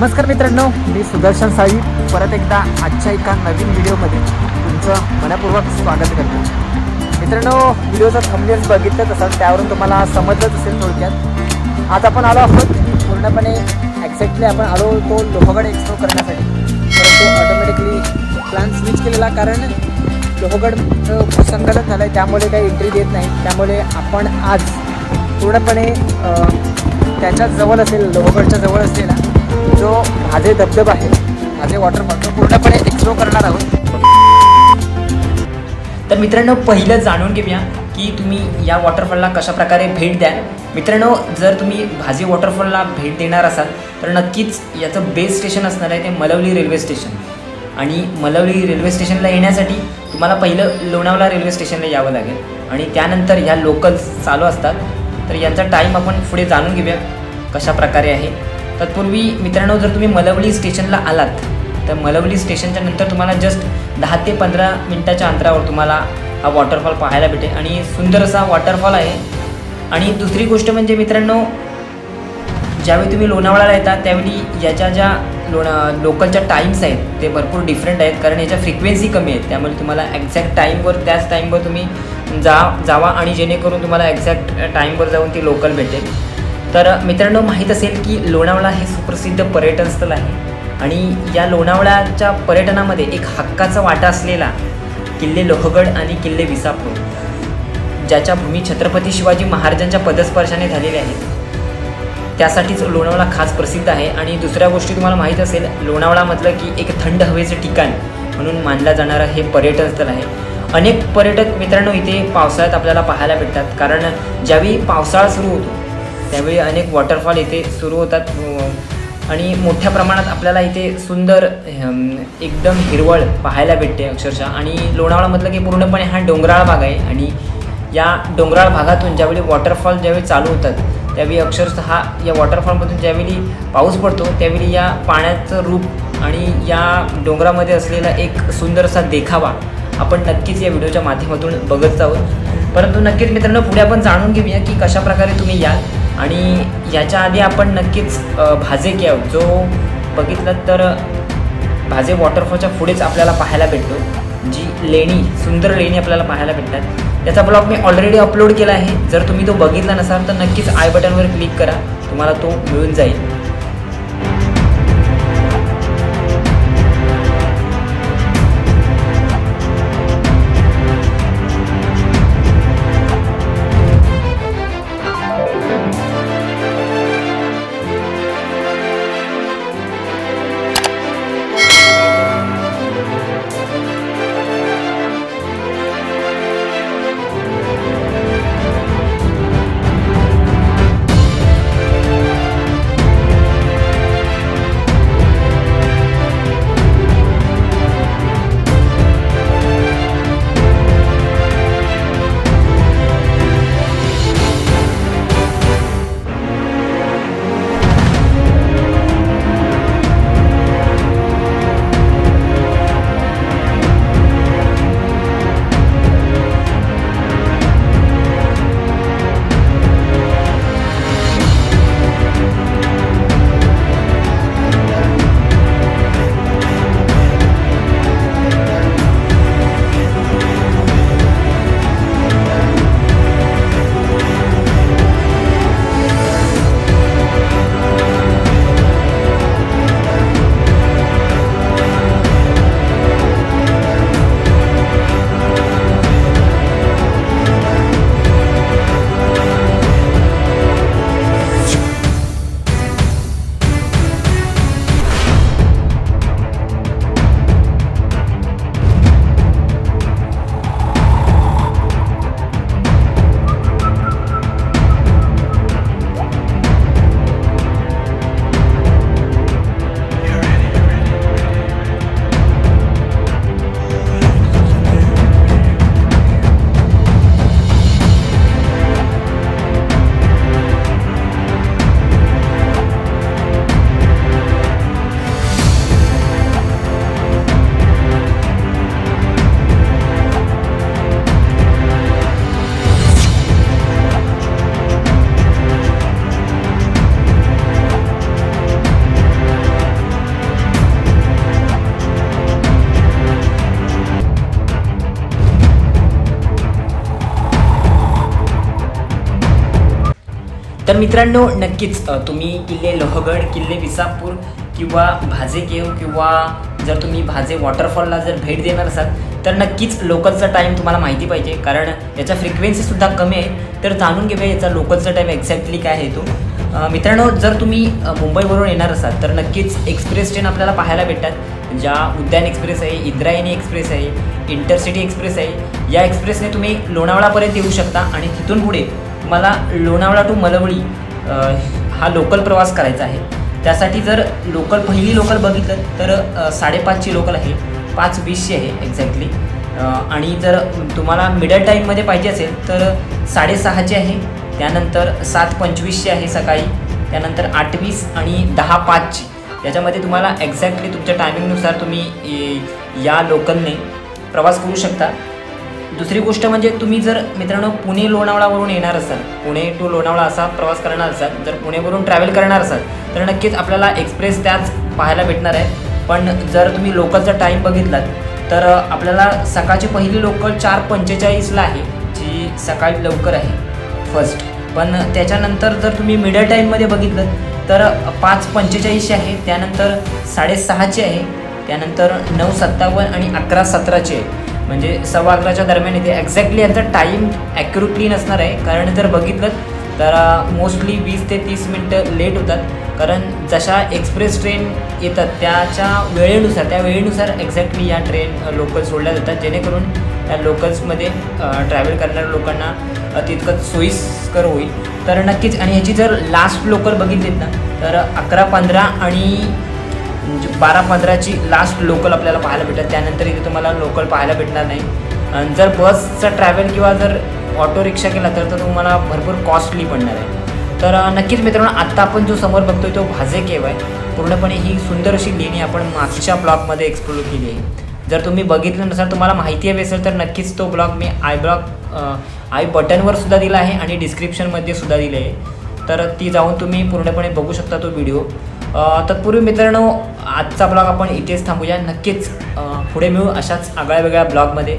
नमस्कार मित्रांनो, मी सुदर्शन साई परत एकदा आजच्या एका नवीन व्हिडिओमध्ये तुमचं मनपूर्वक स्वागत करतो। मित्रांनो, व्हिडिओचा थंबनेल बघितलंच असाल, त्यावरून तुम्हाला समजलंच असेल थोडक्यात। आज आपण आलो आहोत पूर्णपणे एक्झॅक्टली आपण आलो तो लोहगड एक्सप्लोर करण्यासाठी, परंतु ऑटोमॅटिकली प्लॅन स्विच केलेला, कारण लोहगड भूसंकलन झालं आहे, त्यामुळे काही एंट्री देत नाही। त्यामुळे आपण आज पूर्णपणे त्याच्या जवळ असेल, लोहगडच्या जवळ असलेला जो भाजे धबधबा आहे, भाजे वॉटरफॉल, तो पूर्णपणे एक्सप्लोर करणार आहोत। तर मित्रांनो, पहिलं जाणून घेऊया की तुम्ही या वॉटरफॉलला कशा प्रकारे भेट द्याल। मित्रांनो, जर तुम्ही भाजे वॉटरफॉलला भेट देणार असाल तर नक्कीच याचं बेस स्टेशन असणार आहे ते मलवली रेल्वे स्टेशन। आणि मलवली रेल्वे स्टेशनला येण्यासाठी तुम्हाला पहिलं लोणावळा रेल्वे स्टेशनला यावं लागेल आणि त्यानंतर ह्या लोकल्स चालू असतात। तर यांचा टाईम आपण पुढे जाणून घेऊया कशा प्रकारे आहे। तत्पूर्वी मित्रांनो, जर तुम्ही मलवली स्टेशनला आलात तर मलवली स्टेशनच्या नंतर तुम्हाला जस्ट 10 ते 15 मिनिटाच्या अंतरावर तुम्हाला हा वॉटरफॉल पाहायला भेटेल आणि सुंदर असा वॉटरफॉल आहे। आणि दुसरी गोष्ट म्हणजे मित्रांनो, ज्यावेळी तुम्ही लोणावळ्याला येता त्यावेळी याच्या ज्या लोकलच्या टाईम्स आहेत ते भरपूर डिफरंट आहेत, कारण याच्या फ्रिक्वेन्सी कमी आहेत। त्यामुळे तुम्हाला एक्झॅक्ट टाईमवर त्याच टाईमवर तुम्ही जावा आणि जेणेकरून तुम्हाला एक्झॅक्ट टाईमवर जाऊन ती लोकल भेटेल। तर मित्रांनो, माहीत असेल की लोणावळा हे सुप्रसिद्ध पर्यटन स्थळ आहे आणि या लोणावळ्याच्या पर्यटनामध्ये एक हक्काचा वाटा असलेला किल्ले लोहगड आणि किल्ले विसापूर, ज्याच्या भूमी छत्रपती शिवाजी महाराजांच्या पदस्पर्शाने झालेले आहेत, त्यासाठीच लोणावळा खास प्रसिद्ध आहे। आणि दुसऱ्या गोष्टी तुम्हाला माहीत असेल, लोणावळा म्हटलं की एक थंड हवेचं ठिकाण म्हणून मानलं जाणारं हे पर्यटन स्थळ आहे। अनेक पर्यटक मित्रांनो इथे पावसाळ्यात आपल्याला पाहायला भेटतात, कारण ज्यावेळी पावसाळा सुरू होतो त्यावेळी अनेक वॉटरफॉल इथे सुरू होतात आणि मोठ्या प्रमाणात आपल्याला इथे सुंदर एकदम हिरवळ पाहायला भेटते अक्षरशः। आणि लोणावळा म्हटलं की पूर्णपणे हा डोंगराळ भाग आहे आणि या डोंगराळ भागातून ज्यावेळी वॉटरफॉल ज्यावेळी चालू होतात त्यावेळी अक्षरशः या वॉटरफॉलमधून ज्यावेळी पाऊस पडतो त्यावेळी या पाण्याचं रूप आणि या डोंगरामध्ये असलेला एक सुंदरसा देखावा आपण नक्कीच या व्हिडिओच्या माध्यमातून बघत आहोत। परंतु नक्कीच मित्रांनो, पुढे आपण जाणून घेऊया की कशा प्रकारे तुम्ही याल। आणि याच्या आधी आपण नक्कीच भाजे केव जो बघितलं तर भाजे वॉटरफॉलच्या पुढेच आपल्याला पाहायला भेटतो, जी लेणी, सुंदर लेणी आपल्याला पाहायला भेटतात। त्याचा ब्लॉग मी ऑलरेडी अपलोड केला आहे, जर तुम्ही तो बघितला नसाल तर नक्कीच आय बटनवर क्लिक करा, तुम्हाला तो मिळून जाईल। मित्रांनो नक्कीच तुम्ही किल्ले लोहगड, किल्ले विसापूर किंवा भाजे केव किंवा जर तुम्ही भाजे वॉटरफॉलला जर भेट देणार असाल तर नक्कीच लोकलचा टाईम तुम्हाला माहिती पाहिजे, कारण याचा फ्रिक्वेन्सीसुद्धा कमी आहे. तर जाणून घेऊया याचा लोकलचा टाईम एक्झॅक्टली काय आहे तो. मित्रांनो जर तुम्ही मुंबईवरून येणार असाल तर नक्कीच एक्सप्रेस ट्रेन आपल्याला पाहायला भेटतात, ज्या उद्यान एक्सप्रेस आहे, इंद्रायणी एक्सप्रेस आहे, इंटरसिटी एक्सप्रेस आहे. या एक्सप्रेसने तुम्ही लोणावळापर्यंत येऊ शकता आणि तिथून पुढे तुम्हाला लोणावळा टू मलवडी हा लोकल प्रवास करायचा आहे. त्यासाठी जर पहिली लोकल बघितलं तर 5:30ची लोकल आहे, 5:20ची आहे एक्झॅक्टली. आणि जर तुम्हाला मिडल टाईममध्ये पाहिजे असेल तर 6:30ची आहे, त्यानंतर 7:25ची आहे सकाळी, त्यानंतर 8:20 आणि 10:05ची. याच्यामध्ये तुम्हाला एक्झॅक्टली तुमच्या टायमिंगनुसार तुम्ही या लोकलने प्रवास करू शकता. दुसरी गोष्ट म्हणजे तुम्ही जर मित्रांनो पुणे लोणावळावरून येणार असाल, पुणे टू लोणावळा असा प्रवास करणार असाल, जर पुणेवरून ट्रॅव्हल करणार असाल तर नक्कीच आपल्याला एक्सप्रेस त्याच पाहायला भेटणार आहे. पण जर तुम्ही लोकलचा टाईम बघितलात तर आपल्याला सकाळची पहिली लोकल 4:45ला आहे, जी सकाळी लवकर आहे फर्स्ट. पण त्याच्यानंतर जर तुम्ही मिडल टाईममध्ये बघितलं तर 5:45ची आहे, त्यानंतर 6:30ची आहे, त्यानंतर 9:57 आणि 11:17ची आहे. म्हणजे 11:15च्या दरम्यान येते. एक्झॅक्टली यांचा टाईम ॲक्युरेटली नसणार आहे, कारण जर बघितलं तर मोस्टली 20 ते 30 मिनटं लेट होतात, कारण जशा एक्सप्रेस ट्रेन येतात त्या वेळेनुसार एक्झॅक्टली या ट्रेन लोकल सोडल्या जातात, जेणेकरून त्या लोकल्समध्ये ट्रॅव्हल करणाऱ्या लोकांना तितकंच सोयीस्कर होईल. तर नक्कीच. आणि ह्याची जर लास्ट लोकल बघितलीत ना तर 11:15 आणि 12:15ची लास्ट लोकल आपल्याला पाहायला भेटतात. त्यानंतर इथे तुम्हाला लोकल पाहायला भेटणार नाही. आणि जर बसचा ट्रॅव्हल किंवा जर ऑटो रिक्षा केला तर तुम्हाला भरपूर कॉस्टली पडणार आहे. तर नक्कीच मित्रांनो आत्ता आपण जो समोर बघतोय तो भाजे केव आहे. पूर्णपणे ही सुंदर अशी लेणी आपण मागच्या ब्लॉगमध्ये एक्सप्लोर केली आहे. जर तुम्ही बघितलं नसाल, तुम्हाला माहिती हवी असेल तर नक्कीच तो ब्लॉग मी आय बटनवर सुद्धा दिला आहे आणि डिस्क्रिप्शनमध्ये सुद्धा दिले आहे. तर ती जाऊन तुम्ही पूर्णपणे बघू शकता तो व्हिडिओ. तत्पूर्वी मित्रांनो आजचा ब्लॉग आपण इथेच थांबूया. नक्कीच पुढे मिळू अशाच आगळ्या वेगळ्या ब्लॉगमध्ये.